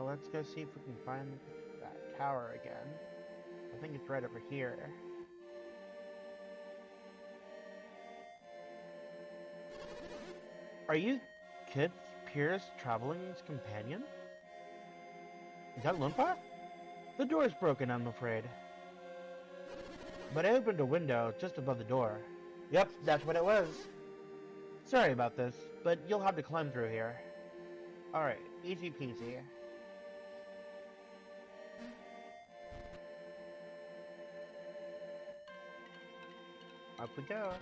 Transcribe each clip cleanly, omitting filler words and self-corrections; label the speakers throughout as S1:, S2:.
S1: so let's go see if we can find that tower again. I think it's right over here. Are you kids Piers' traveling's companion? Is that Lumpa? The door's broken, I'm afraid. But I opened a window just above the door. Yep, that's what it was. Sorry about this, but you'll have to climb through here. Alright, easy peasy. Up we go.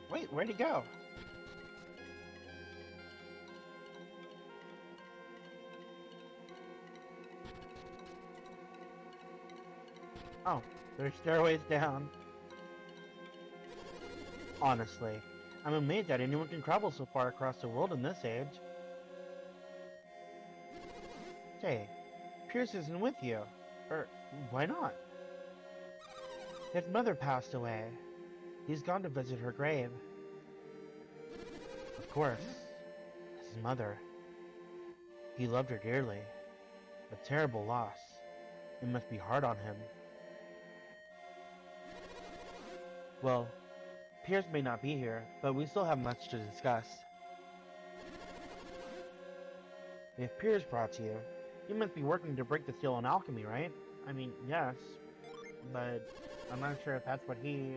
S1: Wait, where'd he go? Oh, there's stairways down. Honestly, I'm amazed that anyone can travel so far across the world in this age. Say, Piers isn't with you. Why not? His mother passed away. He's gone to visit her grave. Of course, his mother. He loved her dearly. A terrible loss. It must be hard on him. Well, Piers may not be here, but we still have much to discuss. If Piers brought you, you must be working to break the seal on alchemy, right? I mean, yes, but I'm not sure if that's what he...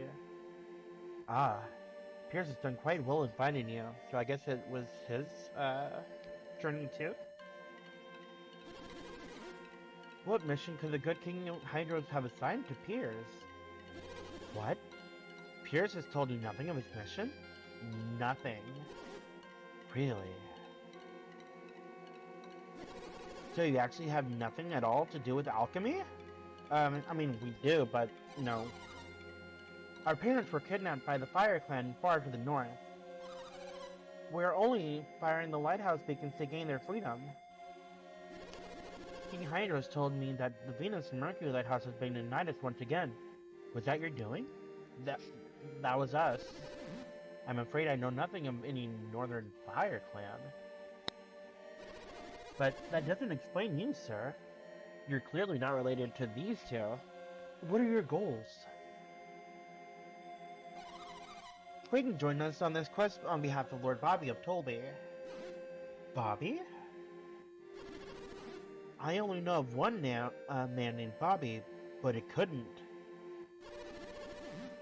S1: Ah, Piers has done quite well in finding you, so I guess it was his, journey too? What mission could the good King Hydros have assigned to Piers? What? Piers has told you nothing of his mission? Nothing. Really? So you actually have nothing at all to do with alchemy? I mean, we do, but, you know... Our parents were kidnapped by the Fire Clan far to the north. We're only firing the lighthouse beacons to gain their freedom. King Hydros told me that the Venus and Mercury lighthouse has been ignited once again. Was that your doing? That was us. I'm afraid I know nothing of any Northern Fire Clan. But that doesn't explain you, sir. You're clearly not related to these two. What are your goals? Clayton joined us on this quest on behalf of Lord Bobby of Tolby. Bobby? I only know of one man named Bobby, but it couldn't.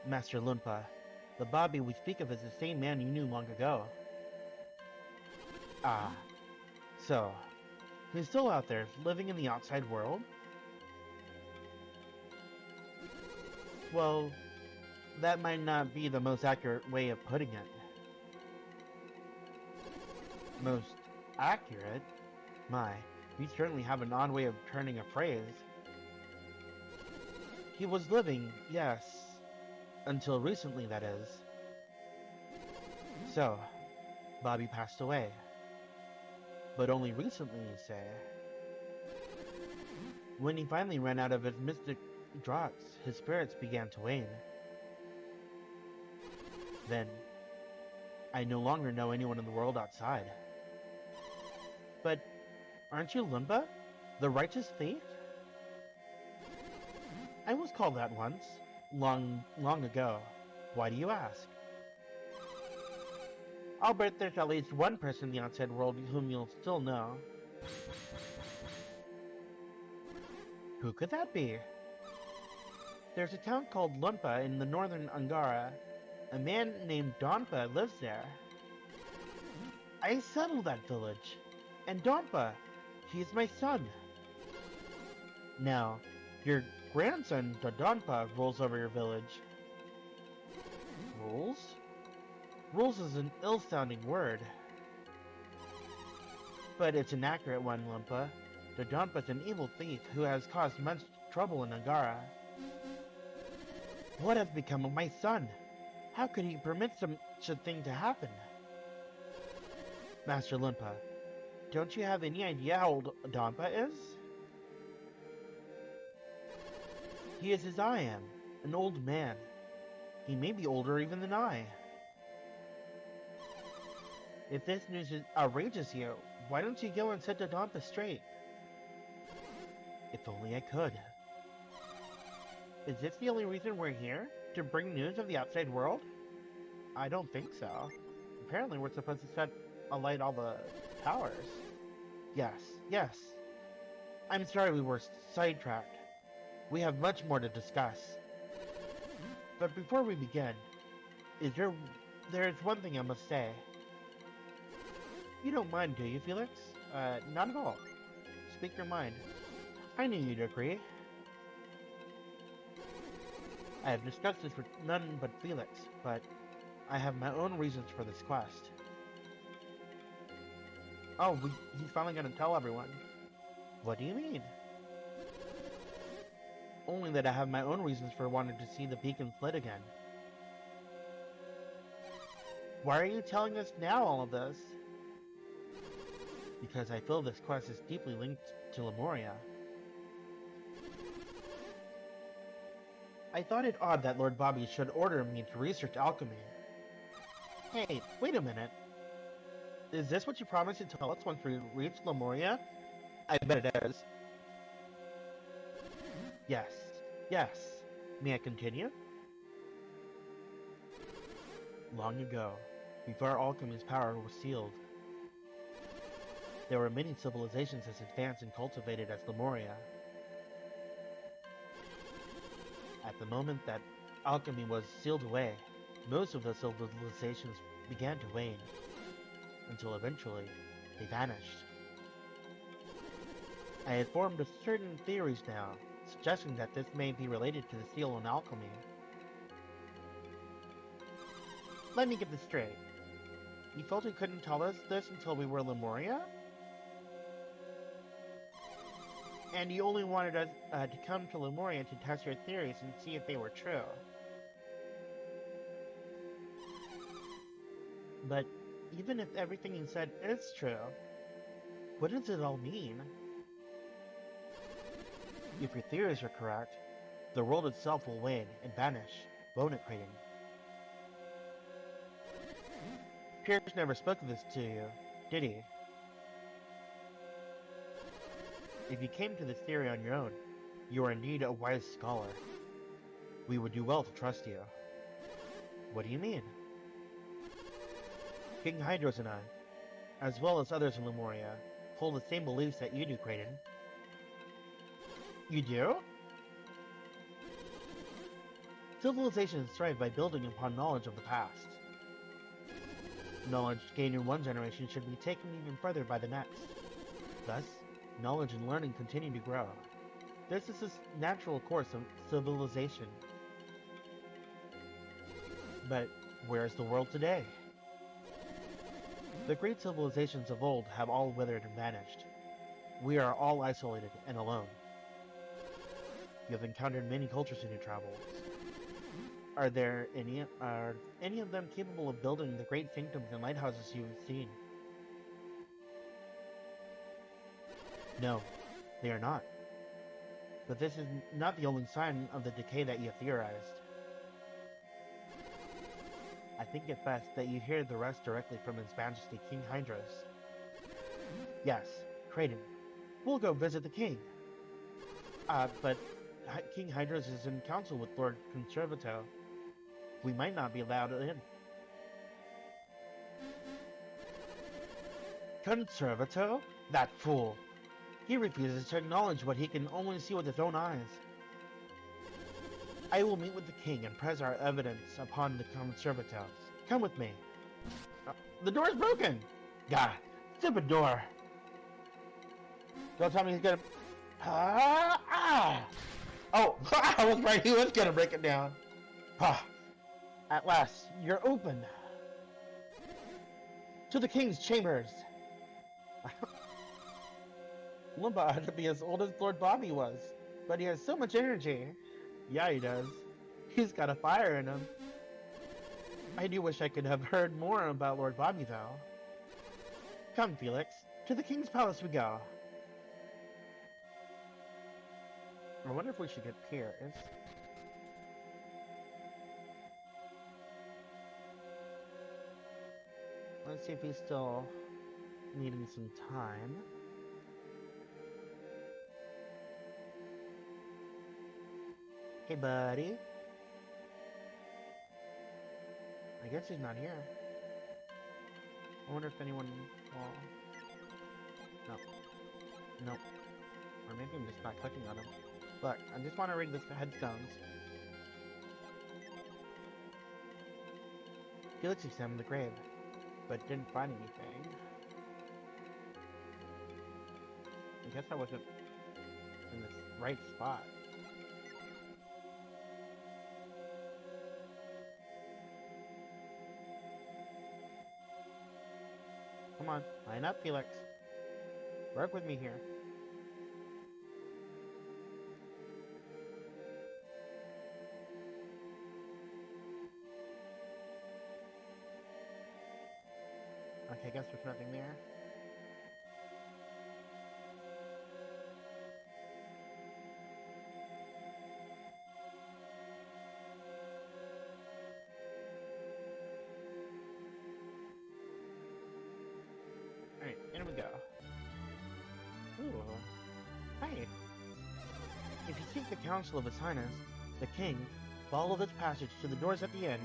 S1: Master Lumpa, the Bobby we speak of is the same man you knew long ago. Ah, so, he's still out there, living in the outside world? Well, that might not be the most accurate way of putting it. Most accurate? My, you certainly have an odd way of turning a phrase. He was living, yes. Until recently, that is. So, Bobby passed away. But only recently, you say? When he finally ran out of his mystic draughts, his spirits began to wane. Then, I no longer know anyone in the world outside. But, aren't you Lumpa? The righteous thief? I was called that once. Long ago. Why do you ask? I'll bet there's at least one person in the outside world whom you'll still know. Who could that be? There's a town called Lumpa in the northern Angara. A man named Donpa lives there. I settled that village. And Donpa, he's my son. Now, your grandson, Donpa, rules over your village. Rules? Rules is an ill-sounding word. But it's an accurate one, Lumpa. Donpa's an evil thief who has caused much trouble in Angara. What has become of my son? How could he permit such a thing to happen? Master Lumpa, don't you have any idea how old Donpa is? He is as I am, an old man. He may be older even than I. If this news outrages you, why don't you go and set it on the straight? If only I could. Is this the only reason we're here? To bring news of the outside world? I don't think so. Apparently we're supposed to set alight all the towers. Yes, yes. I'm sorry we were sidetracked. We have much more to discuss. But before we begin, there's one thing I must say. You don't mind, do you, Felix? Not at all. Speak your mind. I knew you'd agree. I have discussed this with none but Felix, but I have my own reasons for this quest. Oh, he's finally gonna tell everyone. What do you mean? Only that I have my own reasons for wanting to see the beacon lit again. Why are you telling us now all of this? Because I feel this quest is deeply linked to Lemuria. I thought it odd that Lord Bobby should order me to research alchemy. Hey, wait a minute. Is this what you promised to tell us once we reach Lemuria? I bet it is. Yes. Yes. May I continue? Long ago, before alchemy's power was sealed, there were many civilizations as advanced and cultivated as Lemuria. At the moment that alchemy was sealed away, most of the civilizations began to wane, until eventually they vanished. I had formed certain theories now, suggesting that this may be related to the seal on alchemy. Let me get this straight. You felt you couldn't tell us this until we were Lemuria? And you only wanted us to come to Lemuria to test your theories and see if they were true. But even if everything you said is true, what does it all mean? If your theories are correct, the world itself will wane and vanish, won't it, Creighton? Piers never spoke of this to you, did he? If you came to this theory on your own, you are indeed a wise scholar. We would do well to trust you. What do you mean? King Hydros and I, as well as others in Lemuria, hold the same beliefs that you do, Creighton. You do? Civilizations thrive by building upon knowledge of the past. Knowledge gained in one generation should be taken even further by the next. Thus, knowledge and learning continue to grow. This is the natural course of civilization. But where is the world today? The great civilizations of old have all withered and vanished. We are all isolated and alone. You have encountered many cultures in your travels. Are any of them capable of building the great sanctums and lighthouses you have seen? No, they are not. But this is not the only sign of the decay that you have theorized. I think it best that you hear the rest directly from His Majesty King Hydros. Yes, Creighton, we'll go visit the king. But King Hydros is in council with Lord Conservato. We might not be allowed in. Conservato? That fool! He refuses to acknowledge what he can only see with his own eyes. I will meet with the king and press our evidence upon the Conservatos. Come with me. The door's broken! God, stupid door! Don't tell me he's gonna... Oh, I was right, he was gonna break it down. At last, you're open. To the king's chambers. Lumba ought to be as old as Lord Bobby was, but he has so much energy. Yeah, he does. He's got a fire in him. I do wish I could have heard more about Lord Bobby, though. Come, Felix. To the king's palace we go. I wonder if we should get Piers. Let's see if he's still needing some time. Hey, buddy. I guess he's not here. I wonder if anyone... Well... No. Nope. Or maybe I'm just not clicking on him. Look, I just want to read the headstones. Felix examined the grave, but didn't find anything. I guess I wasn't in the right spot. Come on, line up, Felix. Work with me here. Okay, I guess there's nothing there. Alright, in we go. Ooh. Hi. If you seek the counsel of His Highness, the King, follow this passage to the doors at the end.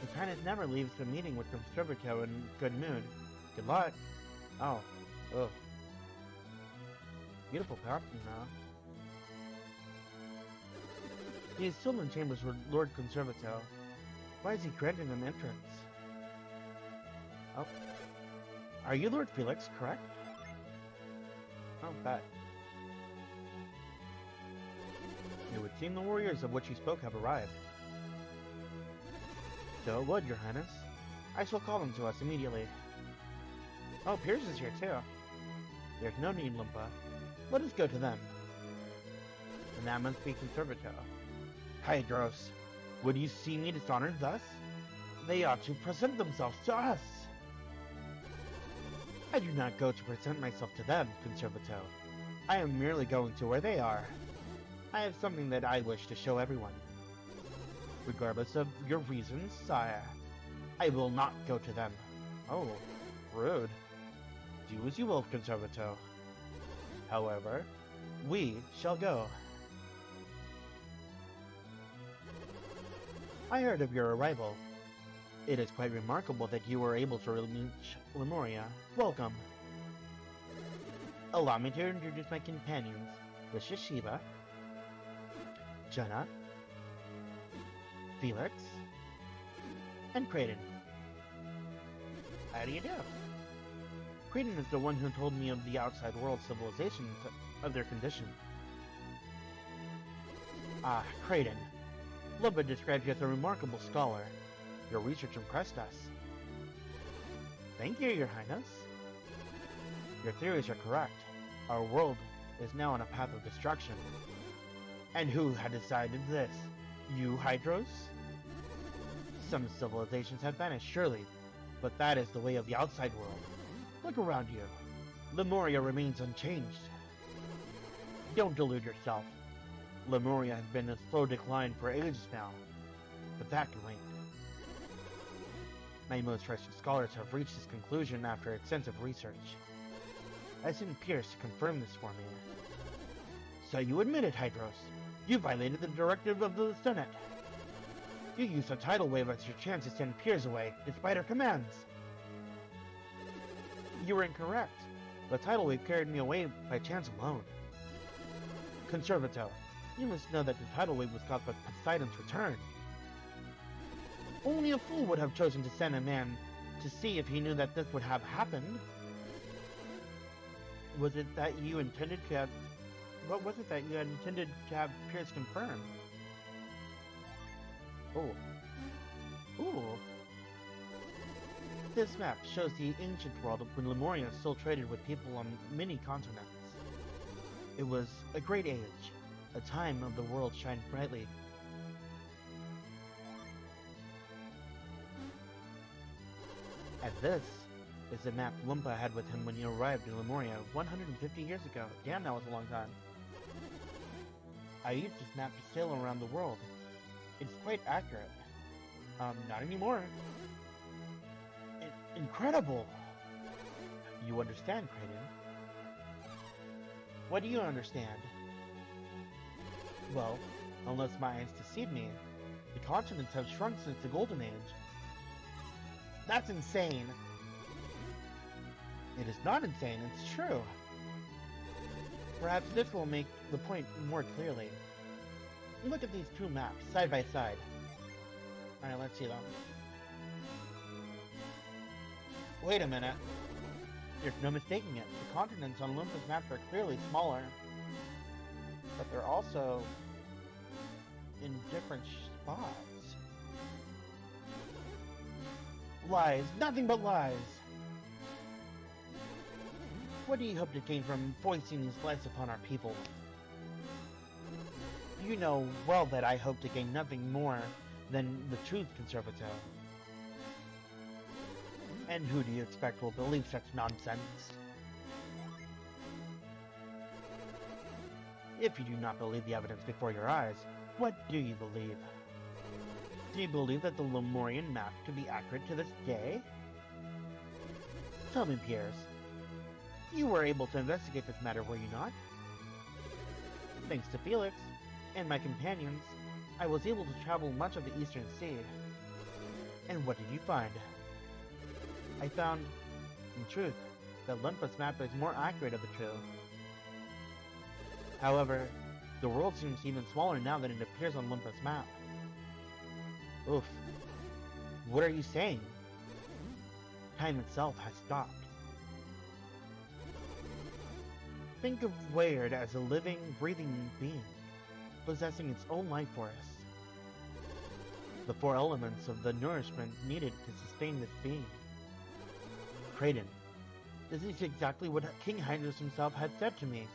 S1: His Highness never leaves the meeting with Conservato in good mood. Good luck. Oh. Ugh. Beautiful costume now. He is still in chambers with Lord Conservato. Why is he granting them entrance? Oh. Are you Lord Felix, correct? Oh, bet. It would seem the warriors of which you spoke have arrived. So it would, Your Highness. I shall call them to us immediately. Oh, Piers is here too. There's no need, Lumpa. Let us go to them. And that must be Conservato. Hydros, would you see me dishonored thus? They ought to present themselves to us. I do not go to present myself to them, Conservato. I am merely going to where they are. I have something that I wish to show everyone. Regardless of your reasons, sire, I will not go to them. Oh, rude. Do as you will, Conservato. However, we shall go. I heard of your arrival. It is quite remarkable that you were able to reach Lemuria. Welcome. Allow me to introduce my companions, Shiva, Jenna, Felix, and Creighton. How do you do? Creighton is the one who told me of the outside world civilizations of their condition. Ah, Creighton. Lumpa described you as a remarkable scholar. Your research impressed us. Thank you, Your Highness. Your theories are correct. Our world is now on a path of destruction. And who had decided this? You, Hydros? Some civilizations have vanished, surely, but that is the way of the outside world. Look around you. Lemuria remains unchanged. Don't delude yourself. Lemuria has been in slow decline for ages now, but that can wait. My most trusted scholars have reached this conclusion after extensive research. I sent Piers to confirm this for me. So you admit it, Hydros. You violated the directive of the Senate. You used a tidal wave as your chance to send Piers away, despite our commands. You were incorrect. The tidal wave carried me away by chance alone. Conservato, you must know that the tidal wave was caused by Poseidon's return. Only a fool would have chosen to send a man to see if he knew that this would have happened. Was it that you intended to have... What was it that you had intended to have Piers confirm? Oh. Ooh. This map shows the ancient world when Lemuria still traded with people on many continents. It was a great age, a time of the world shined brightly. And this is the map Lumpa had with him when he arrived in Lemuria 150 years ago. Damn, that was a long time. I used this map to sail around the world. It's quite accurate. Not anymore. Incredible! You understand, Kraden. What do you understand? Well, unless my eyes deceive me, the continents have shrunk since the Golden Age. That's insane! It is not insane, it's true. Perhaps this will make the point more clearly. Look at these two maps, side by side. Alright, let's see them. Wait a minute. There's no mistaking it. The continents on Olympus maps are clearly smaller. But they're also in different spots. Lies. Nothing but lies. What do you hope to gain from foisting these lies upon our people? You know well that I hope to gain nothing more than the truth, Conservato. And who do you expect will believe such nonsense? If you do not believe the evidence before your eyes, what do you believe? Do you believe that the Lemurian map to be accurate to this day? Tell me, Piers. You were able to investigate this matter, were you not? Thanks to Felix and my companions, I was able to travel much of the Eastern Sea. And what did you find? I found, in truth, that Olympus map is more accurate of the two. However, the world seems even smaller now than it appears on Olympus map. Oof. What are you saying? Time itself has stopped. Think of Weird as a living, breathing being, possessing its own life force. The four elements of the nourishment needed to sustain this being. Kraden, this is exactly what King Hydrus himself had said to me.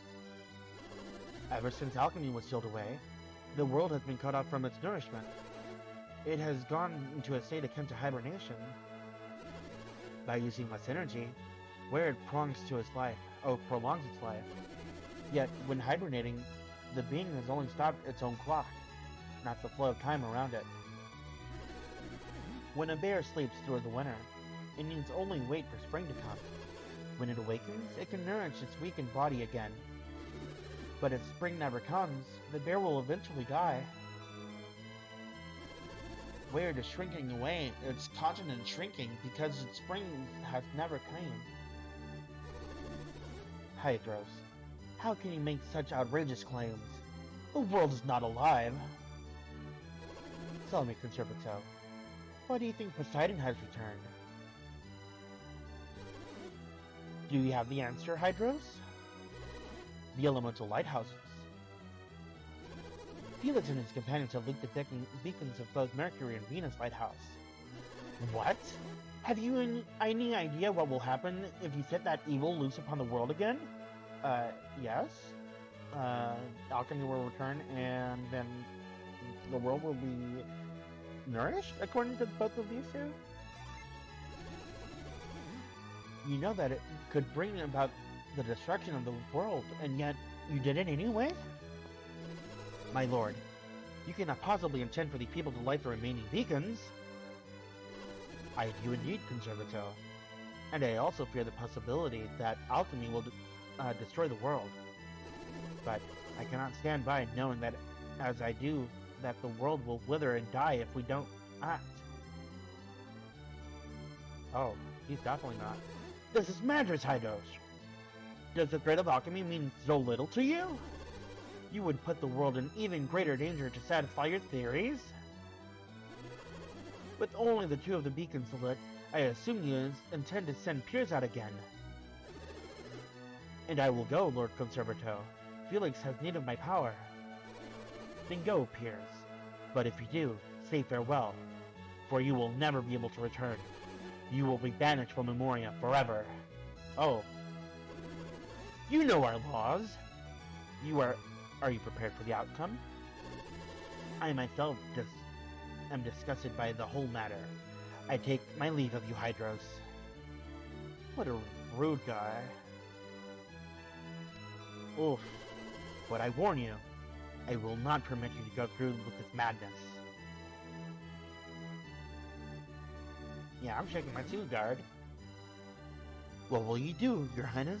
S1: Ever since alchemy was sealed away, the world has been cut off from its nourishment. It has gone into a state akin to hibernation. By using less energy, Weird prolongs its life. Yet, when hibernating, the being has only stopped its own clock, not the flow of time around it. When a bear sleeps through the winter, it needs only wait for spring to come. When it awakens, it can nourish its weakened body again. But if spring never comes, the bear will eventually die. Weird is shrinking away, its continent shrinking because its spring has never come. Hydros, how can you make such outrageous claims? The world is not alive. Tell me, Conservato, why do you think Poseidon has returned? Do you have the answer, Hydros? The elemental lighthouses. Felix and his companions have linked the beacons of both Mercury and Venus lighthouse. What? Have you any idea what will happen if you set that evil loose upon the world again? Yes. Alchemy will return, and then the world will be nourished, according to both of these two? You know that it could bring about the destruction of the world, and yet you did it anyway? My lord, you cannot possibly intend for the people to light the remaining beacons. I do indeed, Conservato. And I also fear the possibility that alchemy will destroy the world. But I cannot stand by knowing that, as I do, that the world will wither and die if we don't act. Oh, he's definitely not. This is madness, Hydros! Does the threat of alchemy mean so little to you? You would put the world in even greater danger to satisfy your theories? With only the two of the beacons lit, I assume you intend to send Piers out again. And I will go, Lord Conservato. Felix has need of my power. Then go, Piers. But if you do, say farewell, for you will never be able to return. You will be banished from Lemuria forever. Oh. You know our laws. Are you prepared for the outcome? I myself am disgusted by the whole matter. I take my leave of you, Hydros. What a rude guy. Oof. But I warn you, I will not permit you to go through with this madness. Yeah, I'm checking my suit guard. What will you do, Your Highness?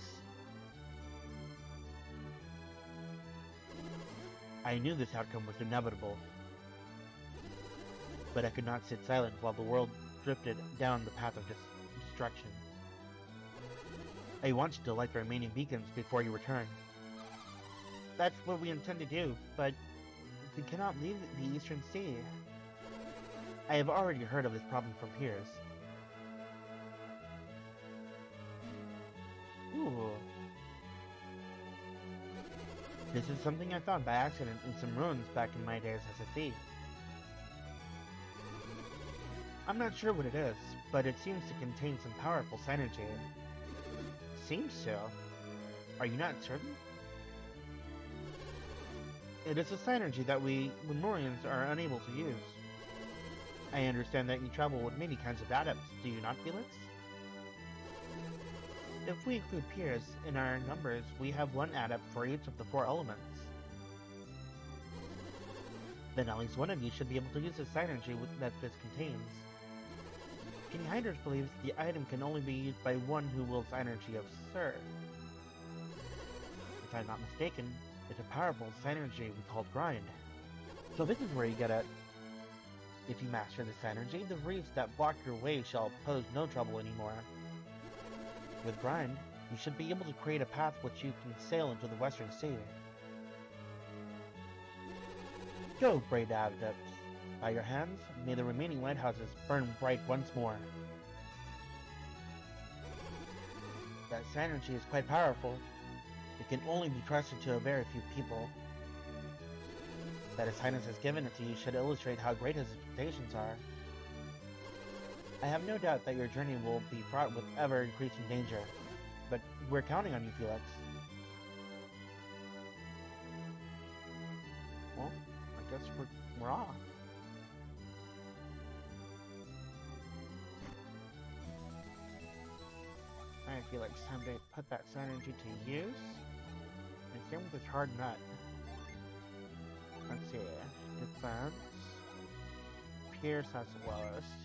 S1: I knew this outcome was inevitable, but I could not sit silent while the world drifted down the path of destruction. I want you to light the remaining beacons before you return. That's what we intend to do, but we cannot leave the Eastern Sea. I have already heard of this problem from Piers. Ooh. This is something I found by accident in some ruins back in my days as a thief. I'm not sure what it is, but it seems to contain some powerful synergy. Seems so. Are you not certain? It is a synergy that we Lemurians are unable to use. I understand that you travel with many kinds of adepts, do you not, Felix? If we include Piers in our numbers, we have one adept for each of the 4 elements. Then at least one of you should be able to use the synergy that this contains. King Hydrus believes the item can only be used by one who wields synergy of Sir. If I'm not mistaken, it's a powerful synergy we call Grind. So this is where you get it. If you master the synergy, the reefs that block your way shall pose no trouble anymore. With Grind, you should be able to create a path which you can sail into the Western Sea. Go, brave adepts! By your hands, may the remaining lighthouses burn bright once more. That synergy is quite powerful. It can only be trusted to a very few people. That His Highness has given it to you should illustrate how great his expectations are. I have no doubt that your journey will be fraught with ever-increasing danger, but we're counting on you, Felix. Well, I guess we're off. Alright, Felix, time to put that synergy to use. And same with this hard nut. Let's see. Defense. Piers has the lowest.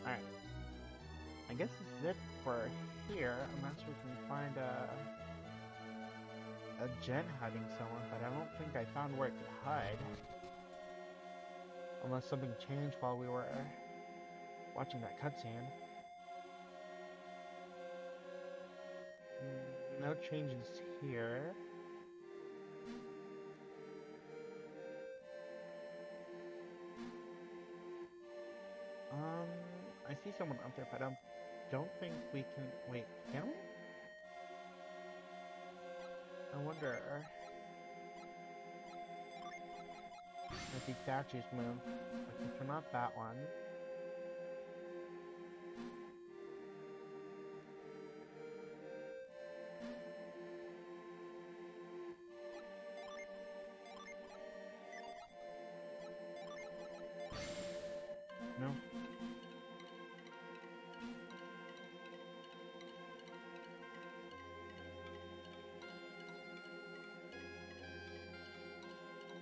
S1: Alright. I guess this is it for here, unless we can find a gen hiding somewhere, but I don't think I found where it could hide. Unless something changed while we were watching that cutscene. No changes here. I see someone up there, but I don't think we can. Wait, can we? I wonder. If these statues move. I can turn off that one. No.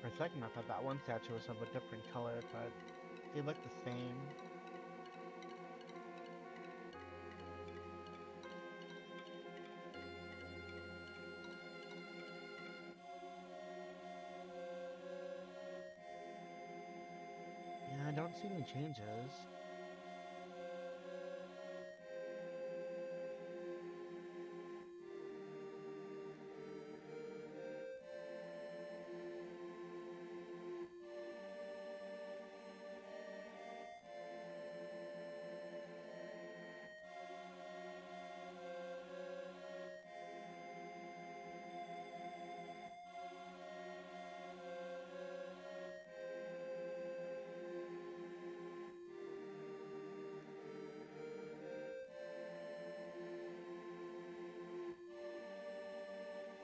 S1: For a second I thought that one statue was of a different color, but they look the same. Yeah, I don't see any changes.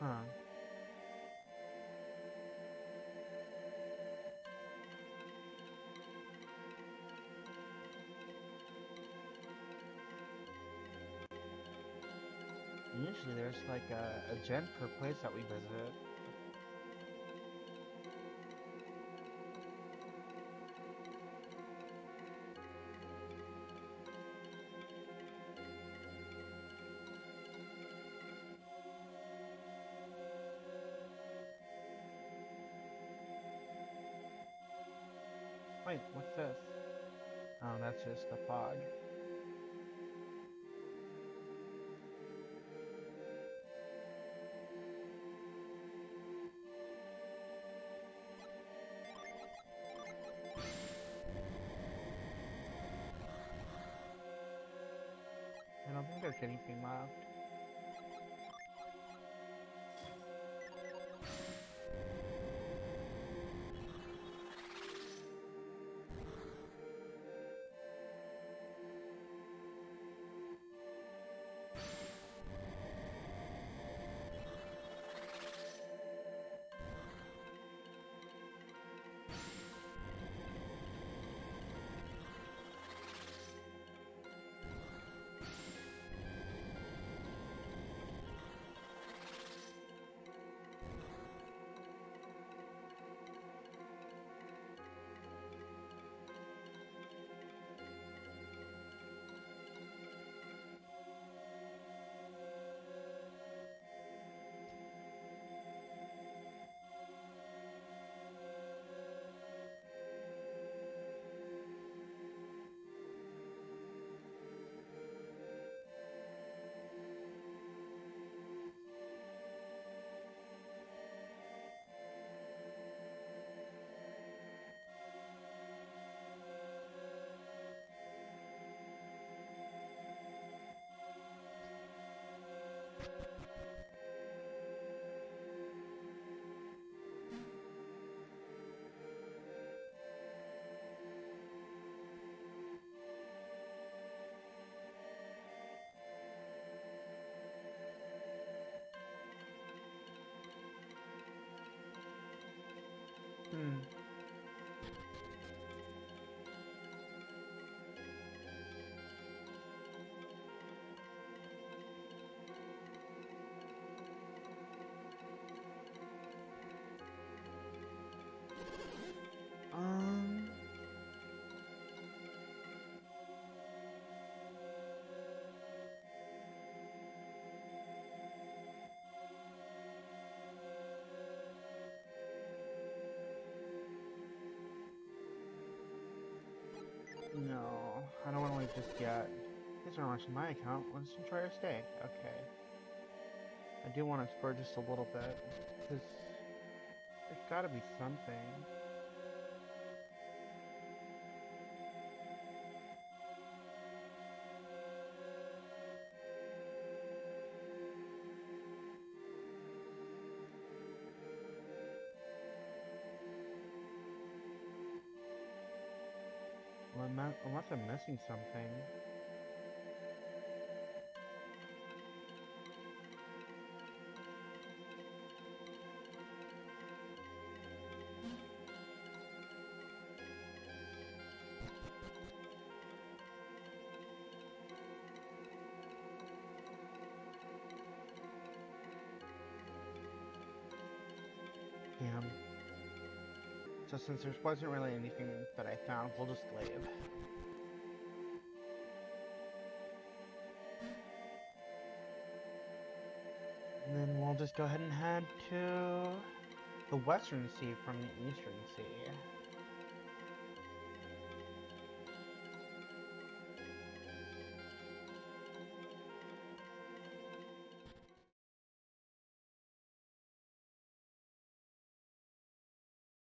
S1: Huh. Usually there's like a gen per place that we visit. Wait, what's this? Oh, that's just the fog. I don't think there's anything left. Hmm. Um... No, I don't want to leave just yet. These aren't much in my account. Let's try our stay. Okay. I do want to explore just a little bit, because there's gotta be something. Well, unless I'm missing something. Damn. So since there wasn't really anything that I found, we'll just leave. And then we'll just go ahead and head to the Western Sea from the Eastern Sea.